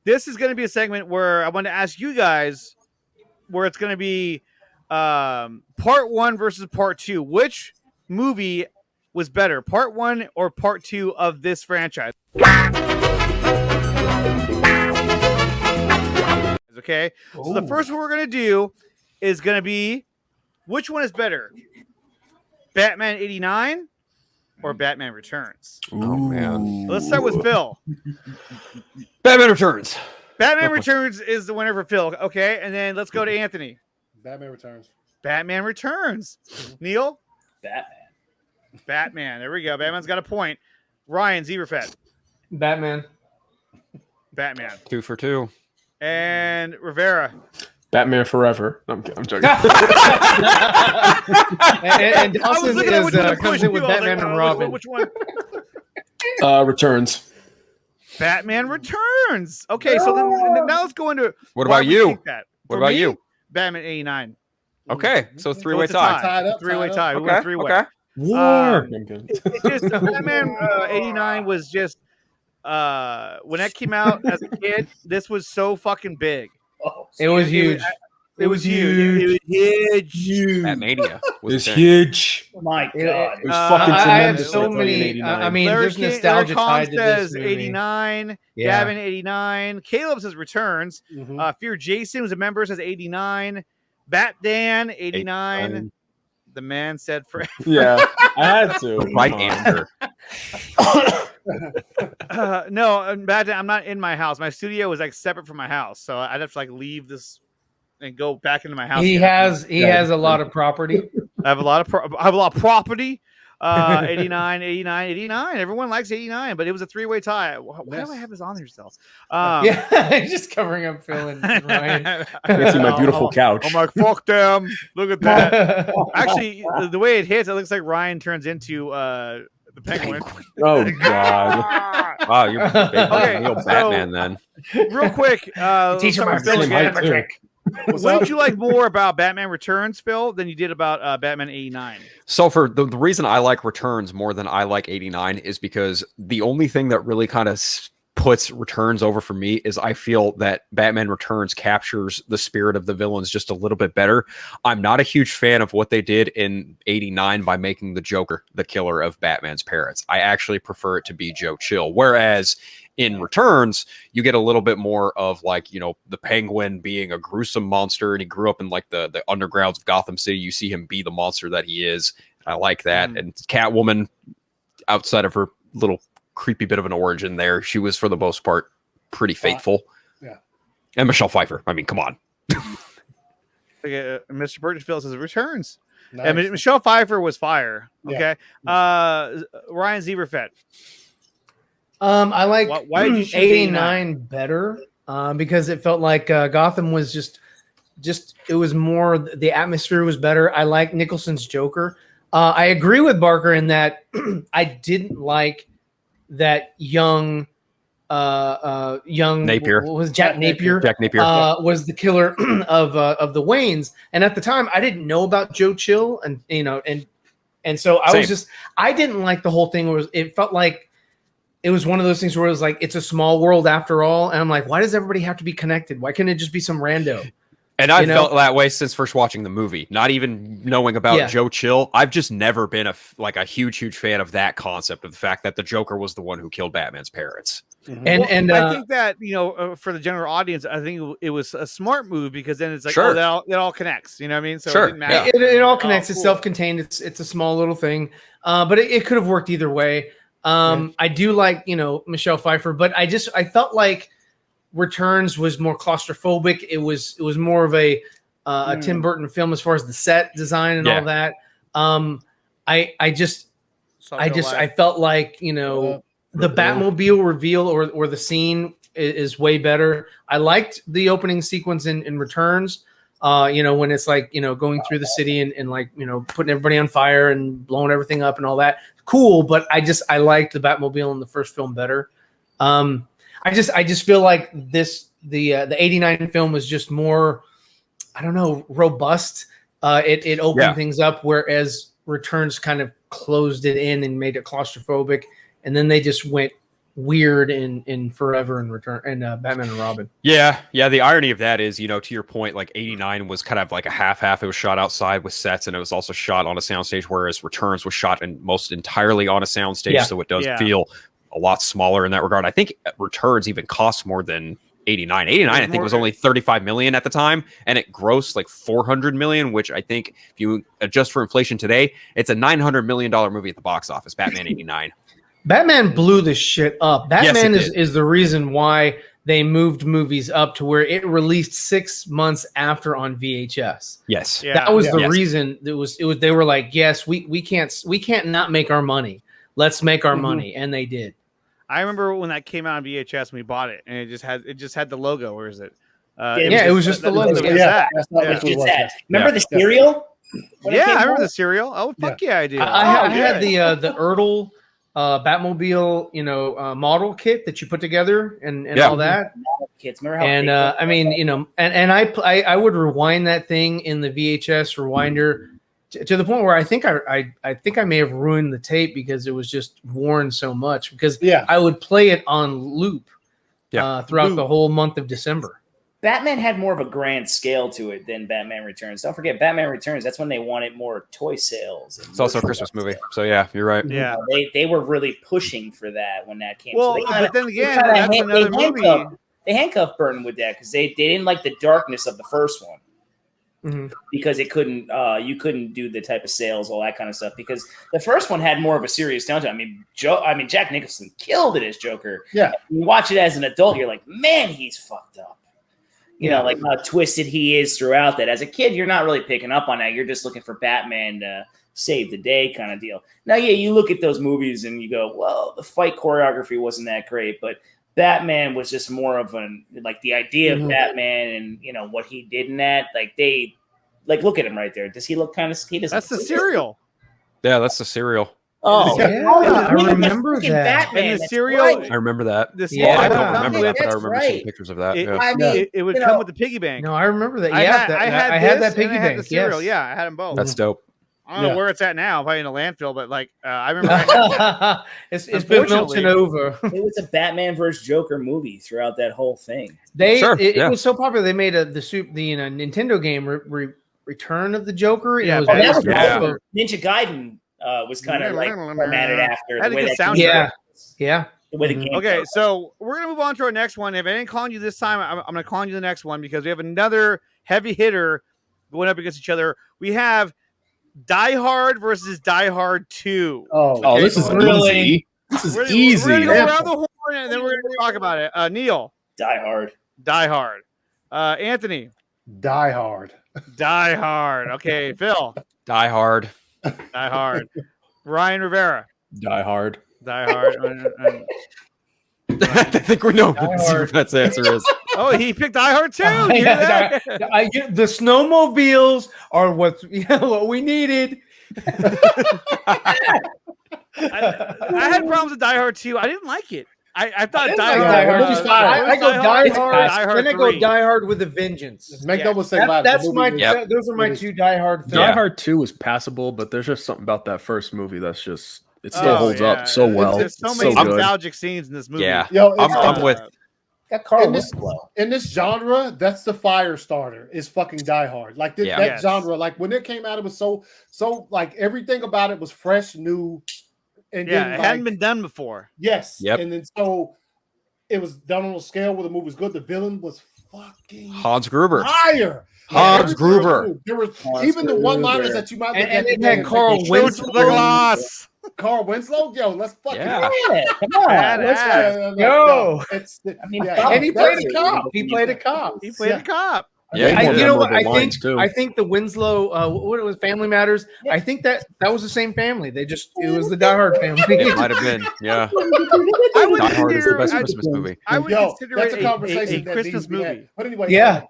this is going to be a segment where I want to ask you guys, where it's going to be part 1 versus part 2. Which movie was better, part 1 or part 2 of this franchise? Okay, so the first one we're going to do is going to be, which one is better, Batman 89 or Batman Returns? Oh man, Let's start with Phil. Batman Returns. Batman Returns is the winner for Phil. Okay, and then let's go to Anthony. Batman Returns. Batman Returns. Neil? Batman. There we go. Batman's got a point. Ryan Zeberfett. Batman. 2 for 2. And Rivera. Batman Forever. I'm joking. and Dawson comes in with Batman and Robin. Which one? Returns. Batman Returns. Okay, so then now let's go into What about you? What about you? Batman 89. Okay, so three-way tie. Three-way tie. We Okay, went three-way. okay. War. Batman 89 was just when that came out as a kid, this was so fucking big. It was huge. It was huge. It was huge. Batmania was huge. Oh my God. It was fucking I have tremendous. so many. I mean, there's nostalgia tied to this movie. 89. Yeah. Gavin 89. Caleb says Returns. Fear Jason was a member, says 89. Bat Dan 89. The man said forever. Yeah, I had to. right answer. No, Bat Dan, I'm not in my house. My studio was like separate from my house, so I'd have to like leave this and go back into my house. He has a lot of property. I have a lot of property. 89. Everyone likes 89, but it was a three-way tie. Why do I have this on there still? Yeah, just covering up Phil and Ryan. I can see my beautiful couch. I'm like, fuck them. Look at that. Actually, the way it hits, it looks like Ryan turns into the penguin. Oh God! Wow, you're Okay, real so- Batman then. Real quick, Teach him my our Phil Same height, too. trick. what did you like more about Batman Returns, Phil, than you did about Batman 89? So for the reason I like Returns more than I like 89 is because the only thing that really kind of puts Returns over for me is I feel that Batman Returns captures the spirit of the villains just a little bit better. I'm not a huge fan of what they did in 89 by making the Joker the killer of Batman's parents. I actually prefer it to be Joe Chill. Whereas in Returns, you get a little bit more of like, you know, the Penguin being a gruesome monster, and he grew up in like the undergrounds of Gotham City. You see him be the monster that he is. I like that. And Catwoman, outside of her little creepy bit of an origin there, she was for the most part pretty faithful. Yeah. And Michelle Pfeiffer. I mean, come on. Mr. Burgessville says Returns. Nice. And Michelle Pfeiffer was fire. Yeah. Okay. Ryan Zeberfett. I like Why did you choose 89 better because it felt like Gotham was just it was more, the atmosphere was better. I like Nicholson's Joker. I agree with Barker in that I didn't like that young Napier. What was Jack Napier? Jack Napier. Was the killer of the Waynes, and at the time I didn't know about Joe Chill, and and so I Same. was just, I didn't like the whole thing. It felt like it was one of those things where it was like, it's a small world after all. And I'm like, why does everybody have to be connected? Why couldn't it just be some rando? And I've felt that way since first watching the movie, not even knowing about Joe Chill. I've just never been a huge fan of that concept of the fact that the Joker was the one who killed Batman's parents. And I think that, for the general audience, I think it was a smart move, because then it's like, Sure. that all connects. You know what I mean? So Sure. it didn't matter. it all connects. Cool. It's self-contained. It's a small little thing, but it could have worked either way. I do like, Michelle Pfeiffer, but I felt like Returns was more claustrophobic. It was more of a Tim Burton film as far as the set design and all that. I felt like, the Batmobile reveal or the scene is way better. I liked the opening sequence in Returns. When it's like, going through the city and like, putting everybody on fire and blowing everything up and all that. Cool. But I liked the Batmobile in the first film better. I just feel like the 89 film was just more, I don't know, robust. It opened things up, whereas Returns kind of closed it in and made it claustrophobic. And then they just went weird in Forever and Return and Batman and Robin. Yeah. The irony of that is, to your point, like 89 was kind of like a half. It was shot outside with sets, and it was also shot on a soundstage, whereas Returns was shot most entirely on a soundstage, so it does feel a lot smaller in that regard. I think Returns even costs more than 89. 89, I think, was only 35 million at the time, and it grossed like 400 million, which I think if you adjust for inflation today, it's a $900 million movie at the box office, Batman 89. Batman blew this shit up. Batman is the reason why they moved movies up to where it released 6 months after on VHS. Yes. Yeah. That was the reason. It was they were like, yes, we can't not make our money. Let's make our money. And they did. I remember when that came out on VHS and we bought it, and it just had the logo. Where is it? It was just the logo. Remember the cereal? Yeah, I remember the cereal. Oh, fuck yeah, I do. I had the Ertl Batmobile, model kit that you put together and all that. Kids, remember how and I mean, and I would rewind that thing in the VHS rewinder to the point where I think I may have ruined the tape because it was just worn so much, because I would play it on loop throughout the whole month of December. Batman had more of a grand scale to it than Batman Returns. Don't forget, Batman Returns, that's when they wanted more toy sales. It's also a Christmas movie. So, yeah, you're right. Yeah. They were really pushing for that when that came. Well, so but then again, that's another movie. They handcuffed Burton with that because they didn't like the darkness of the first one. Because it couldn't, you couldn't do the type of sales, all that kind of stuff. Because the first one had more of a serious tone to it. I mean, Jack Nicholson killed it as Joker. Yeah, you watch it as an adult, you're like, man, he's fucked up. You know, like how twisted he is throughout that. As a kid, you're not really picking up on that. You're just looking for Batman to save the day kind of deal. Now, you look at those movies and you go, well, the fight choreography wasn't that great, but Batman was just more of the idea of Batman and, what he did in that. Look at him right there. Does he look kind of, that's the cereal. Yeah, that's the cereal. Oh, yeah. I remember that. Batman, and the cereal. Right. I remember that. I don't remember that, but I remember some pictures of that. It would come with the piggy bank. No, I remember that. I had that piggy bank. The cereal. Yeah, I had them both. That's dope. I don't know where it's at now, probably in a landfill, but I remember it's been melting over. It was a Batman versus Joker movie throughout that whole thing. It was so popular they made the Nintendo game Return of the Joker. Yeah, Ninja Gaiden was kind of formatted after the way that soundtrack. Yeah. The way the game okay, so we're gonna move on to our next one. If I didn't call you this time, I'm gonna call you the next one because we have another heavy hitter going up against each other. We have Die Hard versus Die Hard 2. Oh, this is easy. This is easy. We're gonna go around the horn and then we're gonna talk about it. Neil. Die Hard. Die Hard. Anthony. Die Hard. Die Hard. Okay, Phil. Die Hard. Die Hard. Ryan Rivera. Die Hard. Die Hard. I think we know what Superpet's answer is. Oh, he picked Die Hard too. The snowmobiles are what we needed. I had problems with Die Hard 2. I didn't like it. I thought Die Hard. I go Die Hard, then I go Die Hard with a Vengeance. Make no mistake about it. Those are my two Die Hard films. Die Hard 2 was passable, but there's just something about that first movie that's just it still holds up so well. There's so many nostalgic scenes in this movie. Yeah, I'm with. That car in this genre, that's the fire starter. Is fucking Die Hard. That genre. Like when it came out, it was so like everything about it was fresh, new. And then, it hadn't been done before. Yes. Yep. And then so it was done on a scale where the movie was good. The villain was fucking Hans Gruber. Fire. Hans Gruber. There was even the one-liners that you might look at. And had Carl Winslow. Carl Winslow, yo, let's fucking come on, let's go. And he played a cop. He played a cop. Yeah, I think the Winslow, what it was, Family Matters. Yeah. I think that was the same family. It was the Die Hard family. It might have been, yeah. Die Hard is the best Christmas movie. I would consider that's it a conversation a Christmas movie. But anyway, yeah,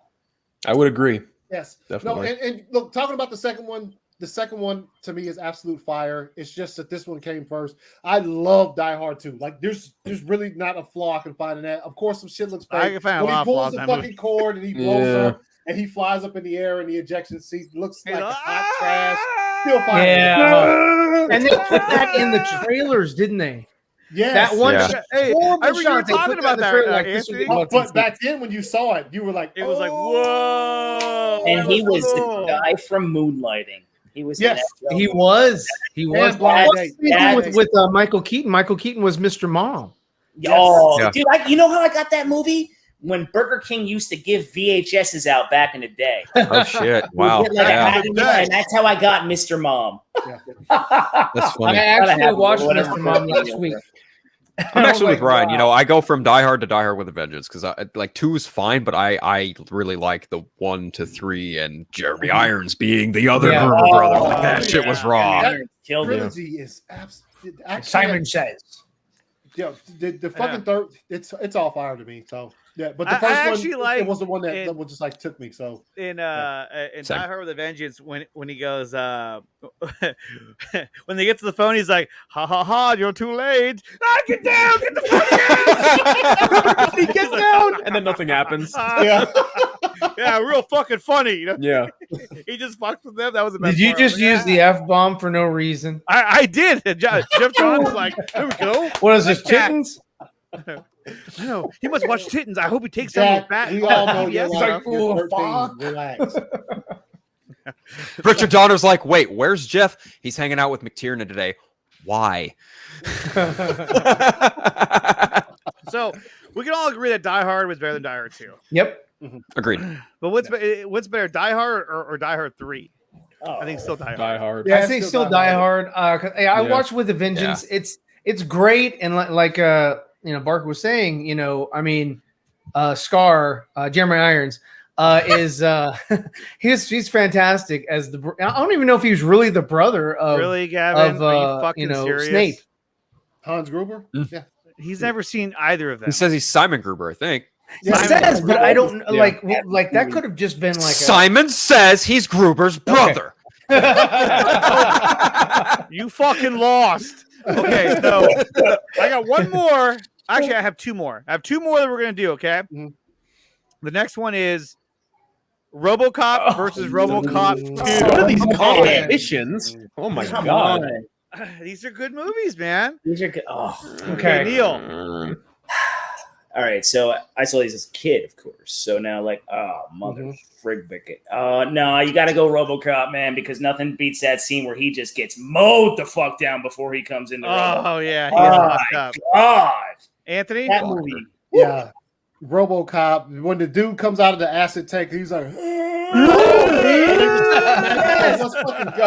I would agree. Yes, definitely. No, and look, talking about the second one. The second one to me is absolute fire. It's just that this one came first. I love Die Hard 2. Like there's really not a flaw I can find in that. Of course, some shit looks fake. I can find when a he pulls the fucking cord and he blows up and he flies up in the air and the ejection seat looks like hot trash. Still fire. Yeah. And they put that in the trailers, didn't they? Yes. That one. Yeah. Hey, horrible I remember you shot were they talking put about in the that, trailer, like, this would be Anthony. fucking But back then, when you saw it, you were like, It was like, "Oh." whoa. And that he was cool. the guy from Moonlighting. He was Yes. in that He show. was. He was. And Blind Well, Date. same thing That with Michael Keaton. Michael Keaton was Mr. Mom. Oh, Yeah. dude, you know how I got that movie? When Burger King used to give VHSs out back in the day. Oh shit! Wow. Get like a Yeah. pack of them, and that's how I got Mr. Mom. That's funny. I actually have watched whatever Mr. Mom birthday last you week. I'm I actually was with Ryan. wow. You know, I go from Die Hard to Die Hard with a Vengeance because I like 2 is fine, but I really like the 1 to 3 and Jeremy Irons being the other Yeah. Gruber brother. Like that shit was raw. That Killed him. trilogy is absolutely. Simon Says. Yeah, the fucking third, it's all fire to me. So yeah, but the I first actually one, like it was the one that it- was just like took me. So in Same. Die Hard with a Vengeance when he goes when they get to the phone, he's like, ha ha ha, you're too late. Ah, get down, get the fuck down. Get down, and then nothing happens. yeah, Yeah, real fucking funny. You know, Yeah, he just fucked with them. That was the best Did you part. just I was like, use the F-bomb for no reason? I did. Jeff John was like, there we go. What is this, Jack. chittens? I know he must watch Titans. I hope he takes some of Jack, those back. we all know you're Yes, like, bro. you're fuck. 13. Relax. Richard Donner's like, wait, where's Jeff? He's hanging out with McTiernan today. Why? So we can all agree that Die Hard was better than Die Hard 2. Yep. Agreed. But what's better, Die Hard or Die Hard 3? Oh. I think still Die Hard. Die Hard. Yeah, I think still Die Hard. 'Cause, I Yeah. watched with a Vengeance. It's great, and like Barker was saying, I mean, Scar, Jeremy Irons, is he's fantastic as the. I don't even know if he was really the brother of Really, Gavin? of Are you fucking serious? Snape. Hans Gruber. Yeah, He's never seen either of them. He says he's Simon Gruber, I think. It says, but I don't like that could have just been like Simon says he's Gruber's brother. You fucking lost. Okay, so I got one more. Actually, I have two more. I have two more that we're gonna do. Okay. Mhm. The next one is RoboCop versus RoboCop 2. What are these Oh, competitions? Oh my Come god! on. These are good movies, man. These are good. Oh. Okay, Okay. Neil. All right, so I saw these as a kid, of course. So now, mother frig bicket. No, you got to go RoboCop, man, because nothing beats that scene where he just gets mowed the fuck down before he comes in the room. Oh yeah, he Oh, is my fucked up. God, Anthony. that movie. yeah. RoboCop. When the dude comes out of the acid tank, he's like, let's fucking go.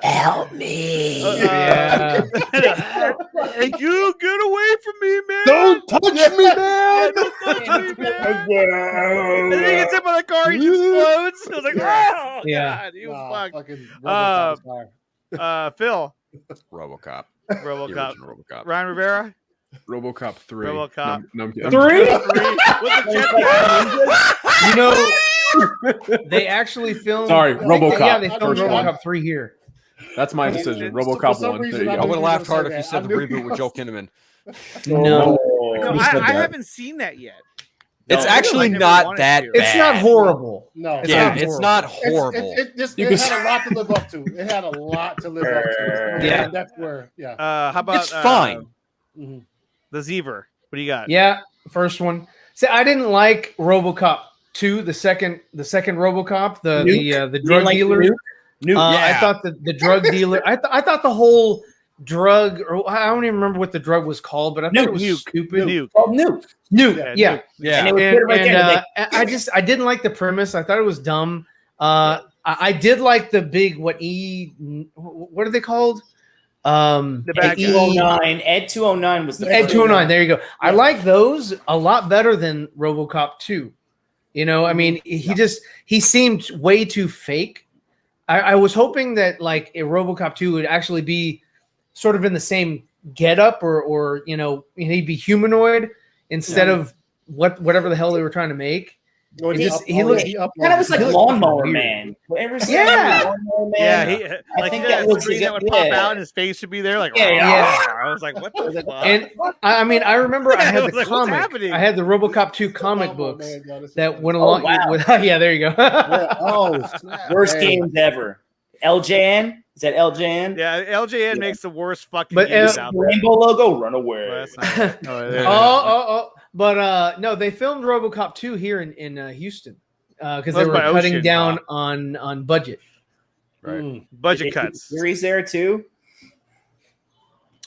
Help me. Yeah. Hey, you get away from me, man! Don't touch me Yeah, now. don't touch me, man! And then he gets hit by the car, he just floats. I was like, oh, Yeah. God, he was Nah, fucked. fucking RoboCop is fire. Phil, RoboCop. The RoboCop. original RoboCop. Ryan Rivera, RoboCop 3. RoboCop. No, I'm kidding. 3? with the jetpack. They actually filmed. Sorry, RoboCop. Yeah, they filmed First one. RoboCop 3 here. That's my decision. For RoboCop some 1. reason, There you I I go. would have knew laughed you hard were if you gonna said say the that. I knew reboot you with were Joe gonna Kinnaman. No. No, Who said I that? haven't seen that yet. It's No, actually I never not wanted that to. bad. It's not horrible. No, It's Yeah, not it's horrible. not It's- horrible. You it can- had a lot to live up to. It had a lot to live up to. Yeah. And that's where, yeah. How about It's fine. Mhm. the Zever? What do you got? Yeah, first one. See, I didn't like RoboCop 2, the second RoboCop, the drug dealer. Nuke. I thought the drug dealer. I thought the whole drug, or I don't even remember what the drug was called, but I thought it was stupid. Nuke. Oh, Nuke. Nuke, yeah. Yeah. And they would put it right there. I didn't like the premise. I thought it was dumb. I did like the big what are they called? The Ed bad guy. 209. Ed 209 was the Ed first 209. one. There you go. I like those a lot better than RoboCop 2. I mean, he seemed way too fake. I was hoping that like a RoboCop 2 would actually be sort of in the same getup, or he'd be humanoid instead of whatever the hell they were trying to make. When He up- he looked- he uploaded Kind of was like it. Lawnmower weird. Man. Ever seen Yeah. Lawnmower Yeah, Man? he, I like think that that looks screen that would good. pop Yeah. out and his face would be there, like Yeah. I was like, what the fuck? And I mean, I remember I I had was the like, what's comic. happening? I had the RoboCop 2 comic Lawnmower books Man, God, this is that funny. went along wow. with. Yeah, there you go. Yeah. Oh, snap. Worst Man. games ever. LJN. Is that LJN? Yeah, LJN makes the worst fucking But, games out there. Rainbow logo, run away. Well, that's not it. But no, they filmed RoboCop 2 here in Houston because they Well, were by cutting ocean. down on budget. Right. Budget cuts. Series there too.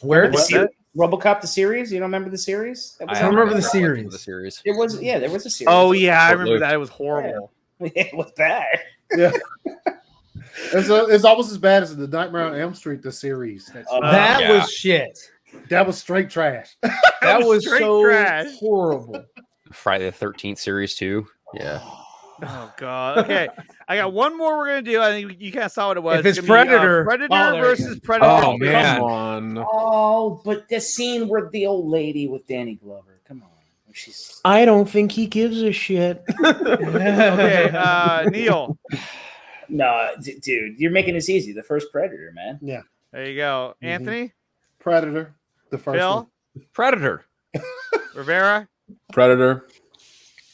Where? What's that? RoboCop the series. You don't remember the series? I don't remember the series. The series. It was there was a series. Oh yeah, I remember Short-lived. that. It was horrible. It was bad. Yeah. It's almost as bad as the Nightmare on Elm Street, the series. That Yeah. was shit. That was straight trash. That was straight so trash. horrible. Friday the 13th series too. Yeah. Oh god. Okay, I got one more we're gonna do. I think you kind of saw what it was. If it's gonna be, Predator- Predator Oh, there versus you Predator. Oh, man. Come on. Oh, but the scene where the old lady with Danny Glover. Come on, she's. I don't think he gives a shit. Okay, Neil. No, dude, you're making this easy. The first Predator, man. There you go. Mhm. Anthony, Predator, the first Phil, one. Predator. Rivera, Predator.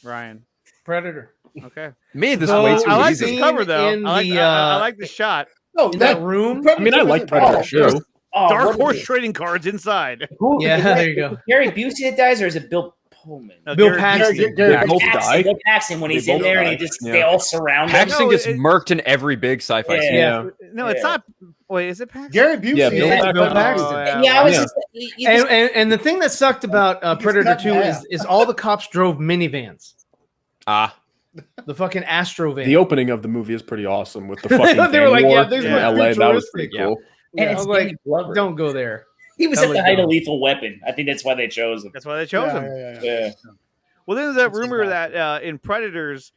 Ryan. Predator. Okay. Made this So, way too I like easy. this cover though. I in like, the, I like the shot. No, In that room. I mean, I like Predator too. Oh, Dark what is horse it? trading cards inside. Who- Yeah, is that there you go. Gary Busey that dies, or is it Bill Pullman? No, Bill Gary Paxton. Busey. They both died. Bill Paxton when They he's in both there and he died. just Yeah. they all surround him. Paxton No, gets it- murked in every big sci-fi Yeah. scene. Yeah. No, it's Yeah. not. Wait, is it Paxton? Gary Busey. Yeah, Bill is- Paxton. Bill Paxton. Yeah, I was Yeah. just, you just And the thing that sucked about Predator cut 2 in half. is all the cops drove minivans. Ah, The fucking Astro van. The opening of the movie is pretty awesome with the fucking They were gang like, war yeah, these in were LA. That was futuristic. pretty cool. and I it's was like, Danny Glover. don't go there. He was that at the was height of dumb. Lethal Weapon. I think that's why they chose him. That's why they chose him. Yeah. Well, then there's that That's rumor bad. that in Predators,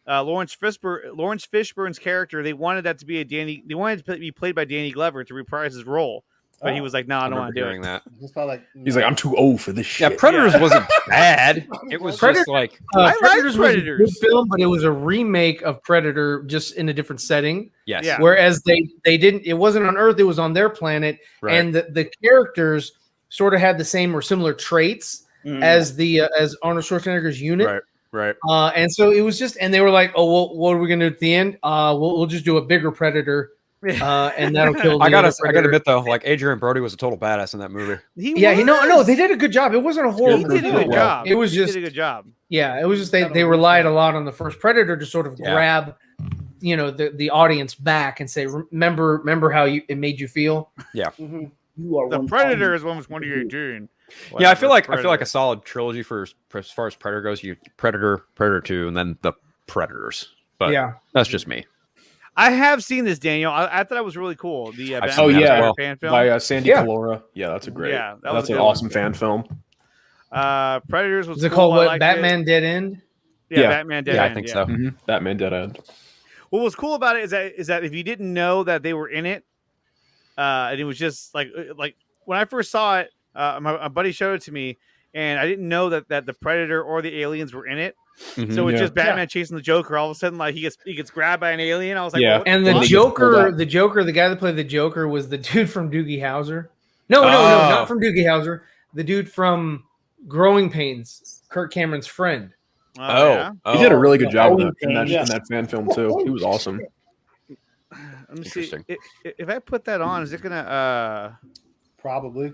Lawrence Fishburne's character, they wanted that to be they wanted it to be played by Danny Glover to reprise his role, but he Oh. was like, "No, I I don't want remember to do hearing it." that. It's probably like, He's like, I'm too old for this shit. Yeah, Predators Yeah. wasn't bad. It was Predator- just like I like Predators was a good Predators. film, but it was a remake of Predator, just in a different setting. yes, Yeah. Whereas they didn't. It wasn't on Earth. It was on their planet, right. and the characters sort of had the same or similar traits Mm. as Arnold Schwarzenegger's unit. right. And so it was just, and they were like, "Oh, well, what are we gonna do at the end? We'll just do a bigger Predator, and that'll kill." The I gotta other Predator." admit though, like Adrian Brody was a total badass in that movie. No, they did a good job. It wasn't a horrible. He did a film. good job. It was He just, did a good job. yeah, it was just they relied a lot on the first Predator to sort of Yeah. grab, the audience back and say, remember how it made you feel. Mhm. You are The one Predator time. is one was 2018. Yeah, I feel like a Predator. solid trilogy for as far as Predator goes. You Predator, Predator 2, and then the Predators. But Yeah, that's just me. I have seen this, Daniel. I thought it was really cool. The I've Batman seen that as Predator well. fan film. By Sandy Yeah. Calora. Yeah, that's a great. Yeah, that was that's a an good one. awesome fan film. Predators was is it cool. called I what? liked Batman it. Dead End. Yeah, Yeah. Batman Dead Yeah, End, I think so. Batman Dead End. What was cool about it is that if you didn't know that they were in it, and it was just like when I first saw it, my buddy showed it to me, and I didn't know that the Predator or the aliens were in it. Mhm. So it's Yeah. just Batman chasing the Joker. All of a sudden, like he gets grabbed by an alien. I was like, Yeah. what And the the fuck? Joker, the guy that played the Joker was the dude from Doogie Howser. No, Oh. not from Doogie Howser. The dude from Growing Pains, Kirk Cameron's friend. Yeah? He did a really good job Oh, in that, yeah. in that fan film too. He was awesome. Let me see. Interesting. If I put that on, is it gonna? Probably.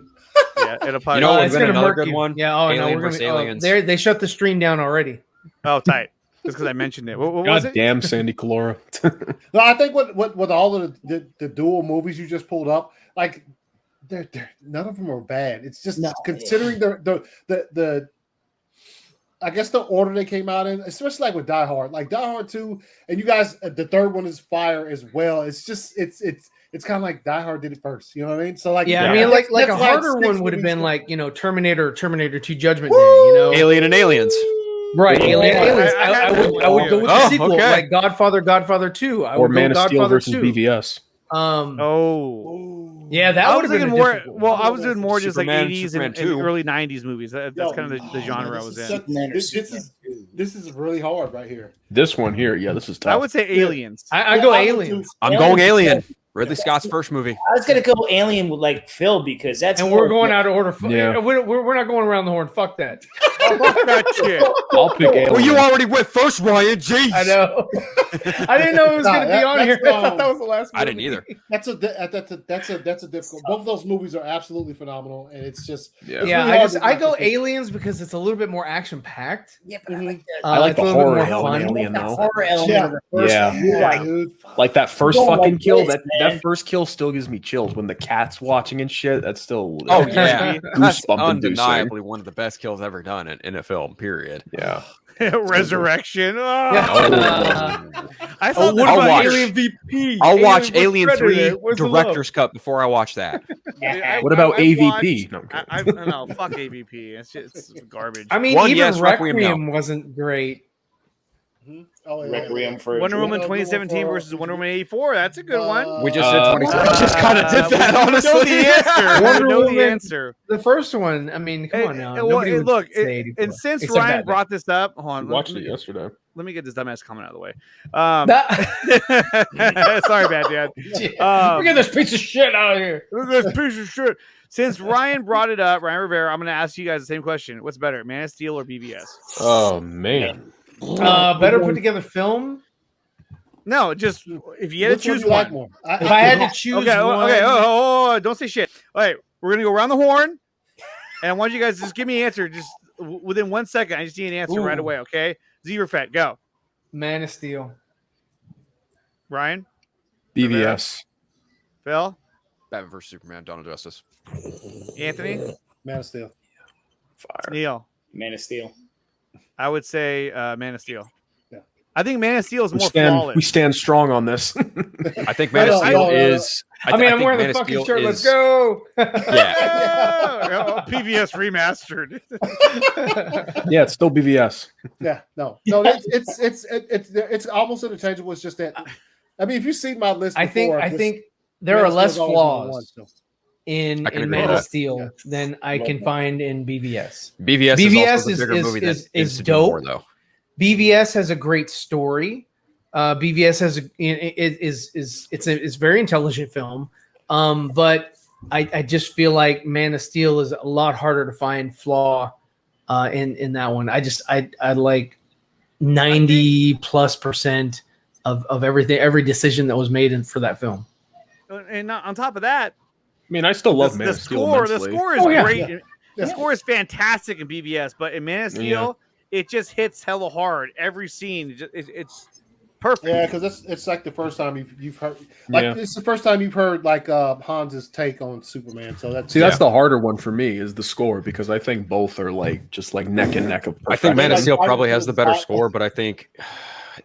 Yeah, it'll probably. You know what it's would've been gonna another murk good you. one? Yeah. Oh no, Alien we're versus gonna. Aliens. They shut the stream down already. Oh, tight. Just because I mentioned it. What was God it? damn, Sandy Calora. No, I think what all of the dual movies you just pulled up, like they're none of them are bad. It's just No, considering the I guess the order they came out in, especially like with Die Hard, like Die Hard 2, and you guys, the third one is fire as well. It's just it's kind of like Die Hard did it first. You know what I mean? So like Yeah, I that's- mean, like a that's why it's harder six one would have movies been to- like Terminator 2 Judgment Day. You know, Alien and Aliens. right? Alien, Yeah, Aliens. I I would go with the Oh, sequel, okay. like Godfather 2. I Or would Man go of Steel Godfather versus 2. BVS. Oh. Yeah, that I would was have been thinking a more. difficult Well, one. I was doing more just like Superman, 80s Superman and 2. early 90s movies. That's Yo, kind of the genre I was in. This is really hard right here. This one here, yeah, this is tough. I would say Aliens. I go Yeah, I would Aliens. I'm going Alien. Ridley Scott's first movie. I was gonna go Alien with like Phil because that's and we're going out of order. Yeah. We're not going around the horn. Fuck that. Fuck that shit. I'll pick Alien. Well, you already went first, Ryan. Jeez. I know. I didn't know it was going to be on here. I thought that was the last movie. I didn't either. That's a difficult. Both of those movies are absolutely phenomenal, and it's just Yeah. Yeah, really I hard go to pick. Aliens because it's a little bit more action packed. Yeah, but I like that. I like it's the a little bit horror more fun. Alien The though. horror element Yeah. of the first Yeah. one. You're like, Dude. Like that first Going fucking like kill. this, That man. first kill still gives me chills when the cat's watching and shit. That's still Oh yeah, that's goosebump inducing. undeniably one of the best kills ever done in a film. Period. Yeah. Resurrection. Oh. I Oh, thought what I'll about watch- Alien VP? I'll watch vs. Alien Predator. 3 Where's the love? director's cut before I watch that. What about I've AVP? watched- No, I'm I don't know. Fuck AVP. It's garbage. I mean, One, even yes, Requiem, Requiem no. wasn't great. Oh, yeah. Requiem for a Wonder Dream. Woman 2017 versus Wonder Woman 84. That's a good one. We just said 27. just kinda did that, We honestly. know the answer. Wonder We know the Woman- answer. The first one, I mean, come on now. Nobody would Look, say 84, and since except Ryan Batman. brought this up, hold on. watched it yesterday. Let me get this dumbass comment out of the way. That- Sorry, bad dad. Look at this piece of shit out of here. Look at this piece of shit. Since Ryan brought it up, Ryan Rivera, I'm going to ask you guys the same question. What's better, Man of Steel or BVS? Oh man. Better put together film. No, just if you had to Which one choose do you like one. more? If I had to choose Okay, one, don't say shit. All right, we're gonna go around the horn, and I want you guys to just give me an answer, just within 1 second. I just need an answer right Ooh. away. Okay, Zero Fett, go. Man of Steel. Ryan, BVS. Phil, Batman vs Superman: Dawn of Justice. Anthony, Man of Steel. Fire. Neil. Man of Steel. I would say Man of Steel. Yeah. I think Man of Steel is We more stand, flawless. we stand strong on this. I think Man of No, Steel no, is. I mean, I'm think wearing Man the of fucking Steel shirt. Let's is- go. Yeah. PBS remastered. Yeah, it's still BVS. Yeah, no, it's almost interchangeable. It's just that. I mean, if you've seen my list, I think before, there Man are of less Steel's always been flaws one, so. in I can agree Man with of that. Steel Yeah. than I Love can that. find in BVS. BVS BVS is also the bigger is- movie is- that needs is to do dope. more, though. BVS has a great story. BVS has it's very intelligent film, but I just feel like Man of Steel is a lot harder to find flaw in that one. I like 90+% of everything, every decision that was made for that film. And on top of that, I mean, I still love the Man of Steel score immensely. is Oh, yeah. great. Yeah. The score is fantastic in BVS, but in Man of Steel, it just hits hella hard. Every scene, it's perfect. Yeah, because it's like the first time you've heard, like Yeah. it's the first time you've heard like Hans's take on Superman. So that's See, that's the harder one for me is the score because I think both are like just like neck and neck of I think Man of Like, Steel I probably would has the do better that. score, but I think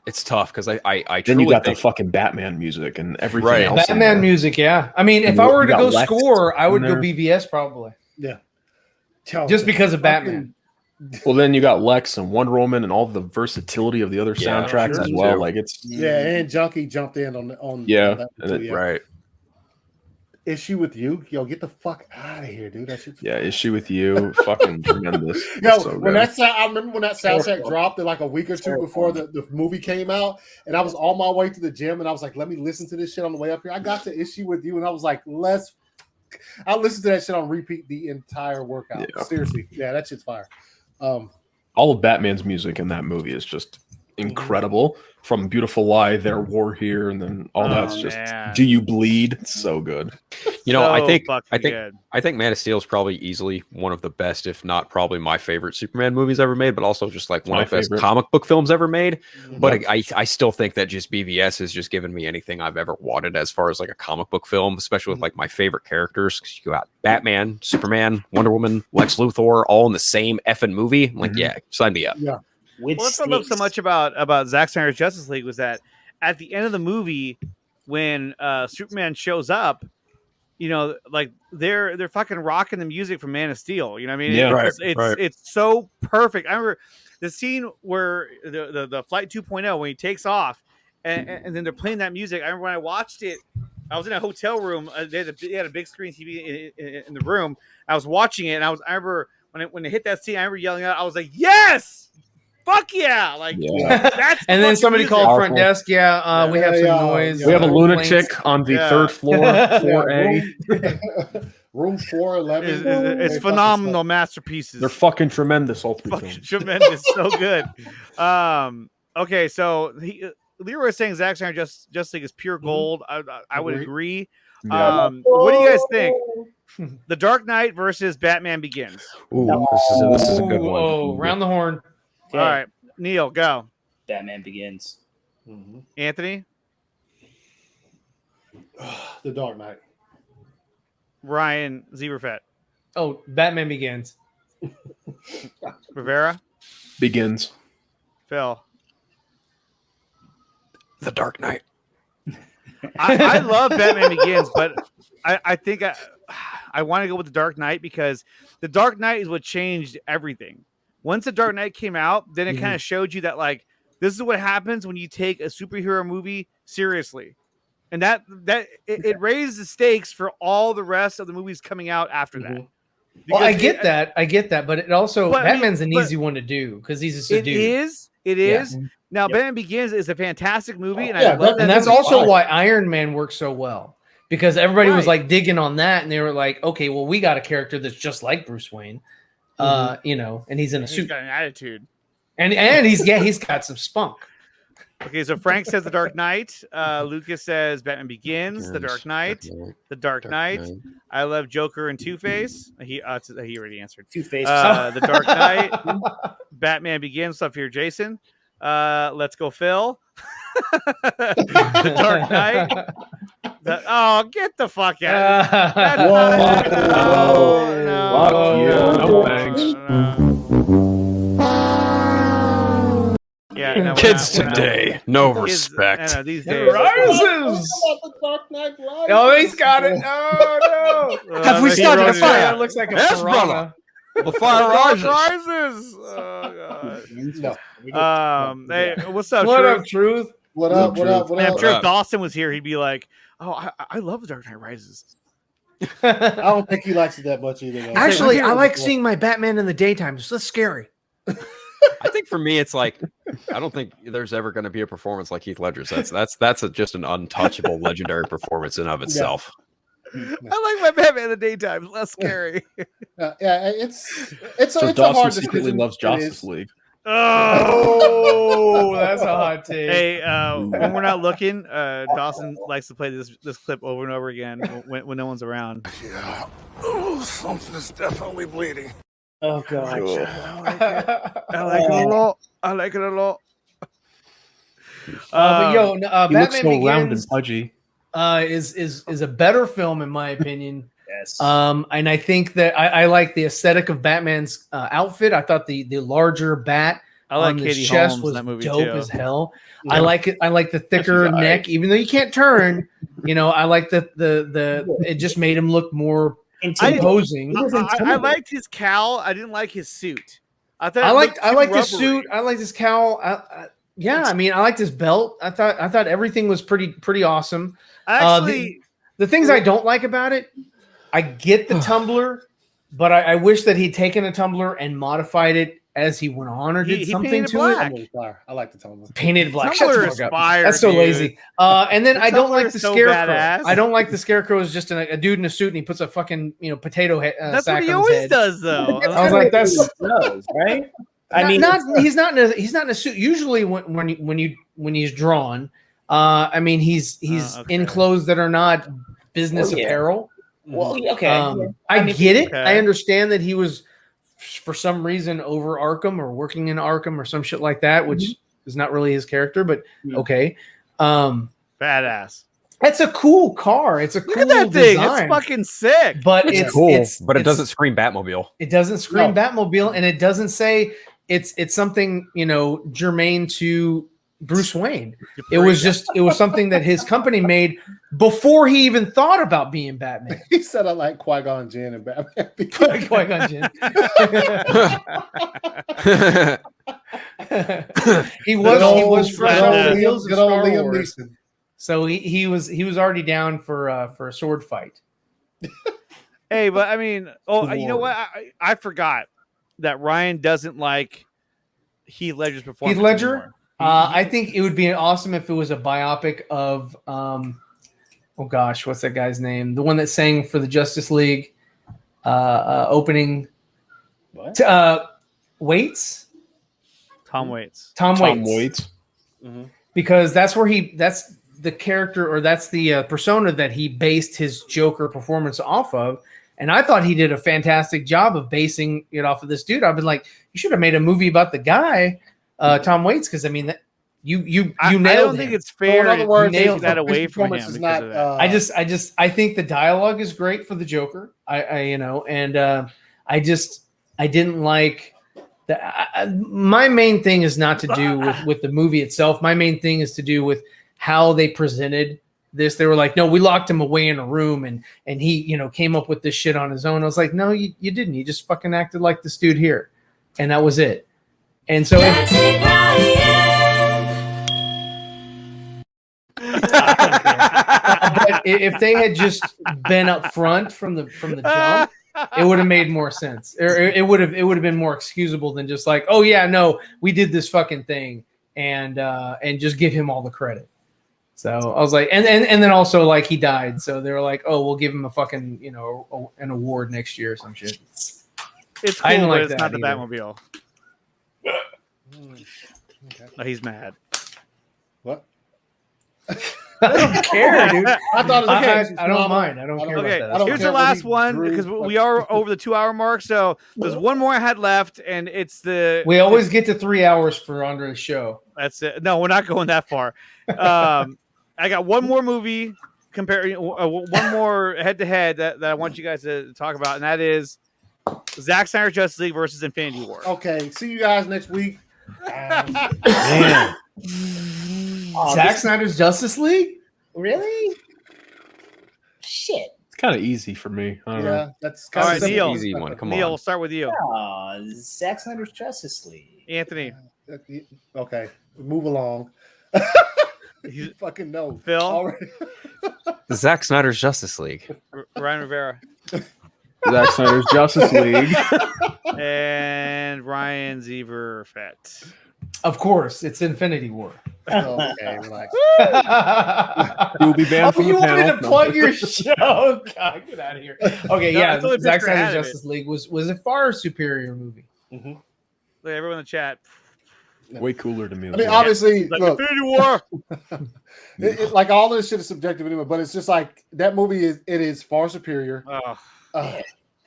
it's tough because I Then truly you got think the fucking Batman music and everything Right. else. in Batman there. music, yeah. I mean, if And I you were to got go Lex score, I would in go there. BVS probably, Yo, just because of fucking- Batman. Well, then you got Lex and Wonder Woman and all the versatility of the other Yeah, soundtracks sure as well. too. Like it's Yeah, and Junkie jumped in on Yeah, on that and too, it- yeah. right. Issue with you, yo, get the fuck out of here, dude. That shit's yeah, Issue with You, fucking tremendous. Yo, So when good. that sound, I remember when that soundtrack dropped like a week or two before the movie came out, and I was on my way to the gym, and I was like, "Let me listen to this shit on the way up here." I got to Issue with You, and I was like, I listened to that shit on repeat the entire workout. Yeah. Seriously, yeah, that shit's fire. All of Batman's music in that movie is just incredible. From Beautiful Lie, There War Here, and then all that's just man. Do You Bleed? It's so good. You know, I think fucking good. I think Man of Steel is probably easily one of the best, if not probably my favorite Superman movies ever made, but also just like one My of the best favorite. comic book films ever made. But I still think that just BVS has just given me anything I've ever wanted as far as like a comic book film, especially with like my favorite characters. 'Cause you got Batman, Superman, Wonder Woman, Lex Luthor, all in the same effing movie. I'm like, Mhm. yeah, sign me up. Yeah, With Well, that's what I love so stakes. much about Zack Snyder's Justice League was that at the end of the movie, when Superman shows up, you know, like they're fucking rocking the music from Man of Steel. You know what I mean? Yeah, It's so perfect. I remember the scene where the Flight 2.0 when he takes off, and then they're playing that music. I remember when I watched it. I was in a hotel room. They had a big screen TV in the room. I was watching it, and I remember when it hit that scene. I remember yelling out. I was like, "Yes!" fuck yeah! Like, Yeah. that's And then fucking somebody music. called front Powerful. desk. Yeah, we have some noise. We have a complaints. lunatic on the Yeah. 3rd floor, 4A. Room 411. It's phenomenal masterpieces. They're fucking tremendous, all 3 fucking films. tremendous, so good. Okay, so Leroy is saying Zack Snyder Justice League is pure gold. I would agree. Yeah. What do you guys think? The Dark Knight versus Batman Begins. Ooh, this is a good one. Oh, round the horn. Okay. All right, Neil, go. Batman Begins. Anthony, The Dark Knight. Ryan, Zeberfett, Oh, Batman Begins. Rivera, Begins. Phil. The Dark Knight. I love Batman Begins, but I think I want to go with the Dark Knight because the Dark Knight is what changed everything. Once the Dark Knight came out, then it kind of showed you that like this is what happens when you take a superhero movie seriously, and that it raised the stakes for all the rest of the movies coming out after that. Well, I Because get that, but it also But I mean, Batman's an easy one to do because he's a It dude. is. It is. Now, Batman Begins is a fantastic movie, and Yeah, I love that. And that's movie. also why Iron Man works so well because everybody was Right. like digging on that, and they were like, "Okay, well, we got a character that's just like Bruce Wayne, you know, and he's in a He's suit, got an attitude. and he's got some spunk." Okay, so Frank says The Dark Knight. Lucas says Batman Begins, The Dark Knight, The Dark Knight. I love Joker and Two-Face. He already answered. Two-Face. The Dark Knight, Batman Begins. Stuff here, Jason. Let's go, Phil. The Dark Knight. Get the fuck out! Fuck you. No thanks. Yeah, no, Kids we're not- today, no kids- respect. I know, these It days. rises. The Dark Knight Rises. Oh, he's got it. Oh no! Have we he started wrote a it fire? down. That looks like a Yes, piranha. The fire Dark rises. Rises. Oh No. god. Hey, what's up, What Truth? up, Truth? What up? What up? What Man, I'm up? sure up? if Dawson was here, he'd be like, "Oh, I love The Dark Knight Rises." I don't think he likes it that much either. though. Actually, I like Before. seeing my Batman in the daytime. It's less scary. I think for me, it's like I don't think there's ever going to be a performance like Heath Ledger's. That's just an untouchable, legendary performance in of itself. I like my Batman in the daytime. It's less scary. Yeah, it's So it's a Dawson hard secretly decision. loves It Justice is. League. Oh, that's a hot take. Hey, when we're not looking, Dawson likes to play this clip over and over again when no one's around. Yeah. Something is definitely bleeding. Oh god. I like it a lot. I like it a lot. But yo, He Batman looks so round and Begins pudgy. is a better film in my opinion. Yes. And I think that I like the aesthetic of Batman's outfit. I thought the larger bat I like on the Katie chest Holmes was in that movie dope too. as hell. Yeah. I like it. I like the thicker She's all neck, right. even though you can't turn. You know, I like the it just made him look more imposing. I liked his cowl. I didn't like his suit. I thought I it liked looked too his rubbery. suit. I liked his cowl. I mean, I liked his belt. I thought everything was pretty awesome. Actually, The things I don't like about it, I get the tumbler, but I wish that he'd taken a tumbler and modified it as he went on or did he something painted to black. it. I like the tone. Painted black. Shut Tumblr the is fuck up. fire, That's so dude. lazy. And then The I don't Tumblr like is the so scarecrow. badass. I don't like the scarecrow is just a dude in a suit and he puts a fucking potato That's sack what he on his always head. does, though. I was like, that's does, right? I not, mean, he's not in a suit. Usually when he's drawn, I mean he's okay. in clothes that are not business Oh, yeah. apparel. well, okay. I mean, get it. okay. I understand that he was for some reason over Arkham or working in Arkham or some shit like that, which is not really his character, but Mhm. okay. Badass. It's a cool car. It's a Look cool at that thing. design. It's fucking sick. but It's it's cool, but it it's- doesn't scream Batmobile. It doesn't scream No. Batmobile, and it doesn't say it's something germane to Bruce Wayne. It was something that his company made before he even thought about being Batman. He said I like Qui-Gon Jinn and Batman. Qui-Gon Jinn. he was fresh off the heels of good old Star Liam Wars, Neeson. so he was already down for a sword fight. Hey, but I mean, you know what? I forgot that Ryan doesn't like Heath Ledger's performance. Heath Ledger. anymore. I think it would be awesome if it was a biopic of, oh gosh, what's that guy's name? The one that sang for the Justice League opening. What? Waits. Tom Waits. Tom Tom Waits. Waits. Because that's the character, or that's the persona that he based his Joker performance off of. And I thought he did a fantastic job of basing it off of this dude. I've been like, you should have made a movie about the guy, Tom Waits, because I mean, you nailed I don't him. think it's fair. So in other words, to take his that away from him. performance is because not, of that. I think the dialogue is great for the Joker. I didn't like my main thing is not to do with the movie itself. My main thing is to do with how they presented this. They were like, no, we locked him away in a room and he, came up with this shit on his own. I was like, no, you didn't. You just fucking acted like this dude here. And that was it. And so but if they had just been up front from the jump, it would have made more sense. Or it would have been more excusable than just like, oh yeah, no, we did this fucking thing and just give him all the credit. So I was like, and then also like he died, so they were like, oh, we'll give him a fucking an award next year or some shit. It's cool, I didn't but like it's that not the either. Batmobile. Okay. No, he's mad. What? I don't care, dude. I thought it was okay. This is I don't phenomenal. mind. I don't care Okay, about I don't here's care the what last he one drew, because but- we are over the 2 hour mark. So there's one more I had left, and it's the. We always get to 3 hours for Andre's show. That's it. No, we're not going that far. I got one more movie comparing one more head to head that I want you guys to talk about, and that is Zack Snyder's Justice League versus Infinity War. Okay, see you guys next week. Man. Zack Snyder's Justice League? Really? Shit. It's kind of easy for me. I don't know. Yeah, that's All right, kind Neil. Easy one. Come Neil, on. we'll start with you. Zack Snyder's Justice League. Anthony. Okay, move along. He's- You fucking know. Phil? All right. The Zack Snyder's Justice League. Ryan Rivera. Zack Snyder's Justice League. And Ryan Zeverfett. Of course, it's Infinity War. Okay, relax. He will be banned from you the want me panel. to plug your show? God, get out of here. Okay, No, yeah, that's the only Zack picture I had Snyder's of it. Justice League was a far superior movie. Look, everyone in the chat. Way cooler to me. I mean, obviously, Like look, Infinity War. like all this shit is subjective anyway, but it's just like that movie is far superior. Oh,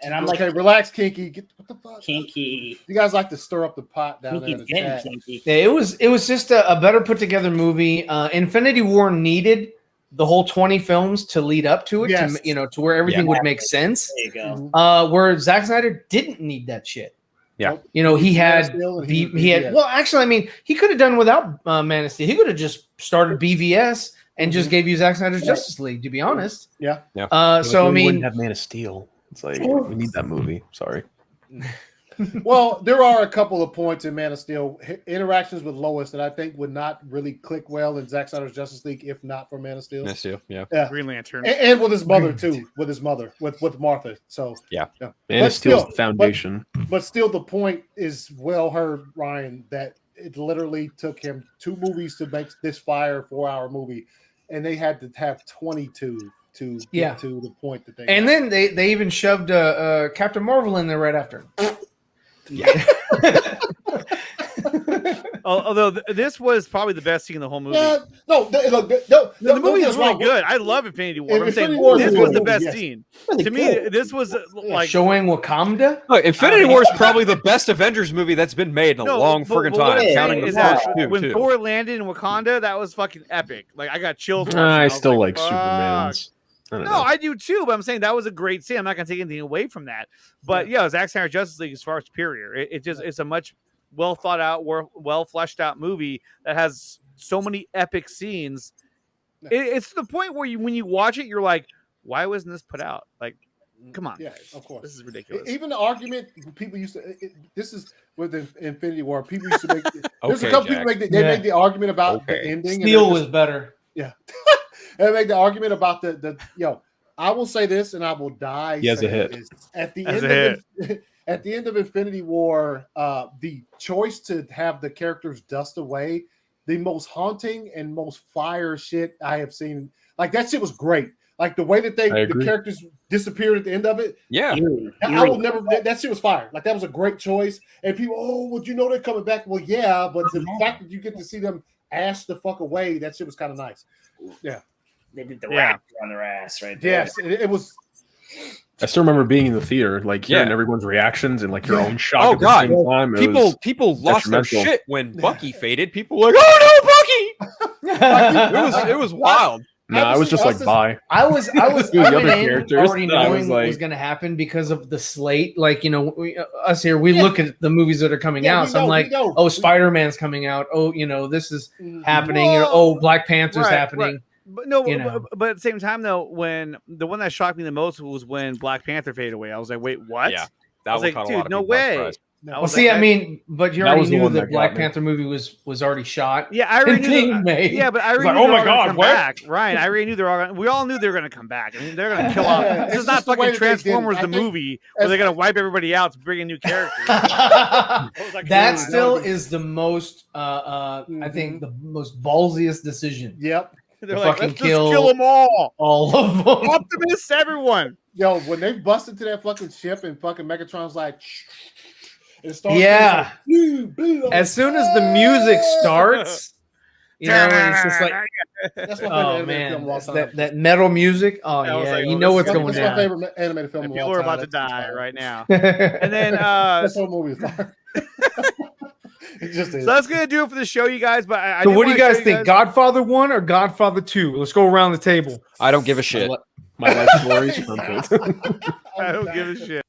And I'm okay, like, relax, Kinky. What the fuck? kinky. You guys like to stir up the pot down there Kinky in the getting chat. kinky. Yeah, it was just a better put together movie. Infinity War needed the whole 20 films to lead up to it, Yes. to where everything Yeah. would make sense. There you go. Where Zack Snyder didn't need that shit. Yeah. He had Steel and he had BVS. well, actually, I mean, he could have done without Man of Steel. He could have just started BVS and just gave you Zack Snyder's Justice League. To be honest, Yeah. so I we mean, wouldn't have Man of Steel. It's like we need that movie. Sorry. Well, there are a couple of points in Man of Steel interactions with Lois that I think would not really click well in Zack Snyder's Justice League if not for Man of Steel. Miss you. Yeah. Yeah. Green Lantern. And with his mother too, with Martha. So Yeah. Man But of Steel's still, the foundation. but still, the point is well heard, Ryan. That it literally took him 2 movies to make this 4-hour movie, and they had to have 22 to Yeah. get to the point that they. and got. then they even shoved Captain Marvel in there right after. Although this was probably the best scene in the whole movie. Look, The movie is really good. I love Infinity War. I'm saying Infinity War is this a was good the movie, best yes. scene. Really To me, this was like Showing Wakanda. Look, Infinity War is probably the best Avengers movie that's been made in a long but friggin' what I'm time, saying counting the is first that two. when too. Thor landed in Wakanda, that was fucking epic. Like I got chills. watching it. I was still like fuck. Superman's. I don't No, know. I do too, but I'm saying that was a great scene. I'm not going to take anything away from that. But yeah, Zack Snyder's Justice League is far superior. It's a much well thought out, well fleshed out movie that has so many epic scenes. It's to the point where when you watch it, you're like, why wasn't this put out? Like, come on, Yeah, guys. of course. This is ridiculous. Even the argument people used to. This is with the Infinity War. People used to make. There's Okay, a couple Jack. people they Yeah. make the argument about the Okay. ending. Steel and was better. they make the argument about the. I will say this, and I will die. He has a saying hit. this. At the Has end a of at the end of Infinity War, the choice to have the characters dust away, the most haunting and most fire shit I have seen. Like that shit was great. Like the way that the characters disappeared at the end of it. Yeah. I will never. That shit was fire. Like that was a great choice. And people, well, they're coming back. Well, yeah, but the fact that you get to see them ash the fuck away, that shit was kind of nice. Yeah, they did the rap on their ass right there. Yes, it was. I still remember being in the theater, like hearing everyone's reactions and like your own shock. At the same time. People lost their shit when Bucky faded. People were like, "Oh no, Bucky!" it was wild. No, I was just like, bye. I was the other characters already knowing what was going to happen because of the slate. Like, us here, we look at the movies that are coming out. So I'm like, oh, Spider-Man's coming out. Oh, this is happening. Oh, Black Panther's happening. Right. But no, but at the same time, though, when the one that shocked me the most was when Black Panther faded away. I was like, wait, what? Yeah, I was like, dude, no way. Well, see, I mean, but you already knew the Black Panther movie was already shot. Yeah, I already knew. Yeah, but I already knew. Oh my god, what? Back. Ryan, I already knew they were all. We all knew they were going to come back. I mean, they're going to kill off. This is not fucking Transformers the movie where they're going to wipe everybody out to bring in new characters. That still is the most. I think the most ballsiest decision. Yep. They're like, let's just kill them all of them. Optimus, everyone. Yo, when they bust into that fucking ship and fucking Megatron's like, yeah. Like, as soon as the music starts, it's just like, that's my favorite animated film of all time. That metal music. Oh yeah, like, you know what's going down. That's my favorite animated film. People are about to die right now. And then this whole movie is fire. It just is. So that's gonna do it for the show, you guys. But so what do you guys think? Godfather 1 or Godfather 2? Let's go around the table. I don't give a shit. My life stories. I don't give a shit.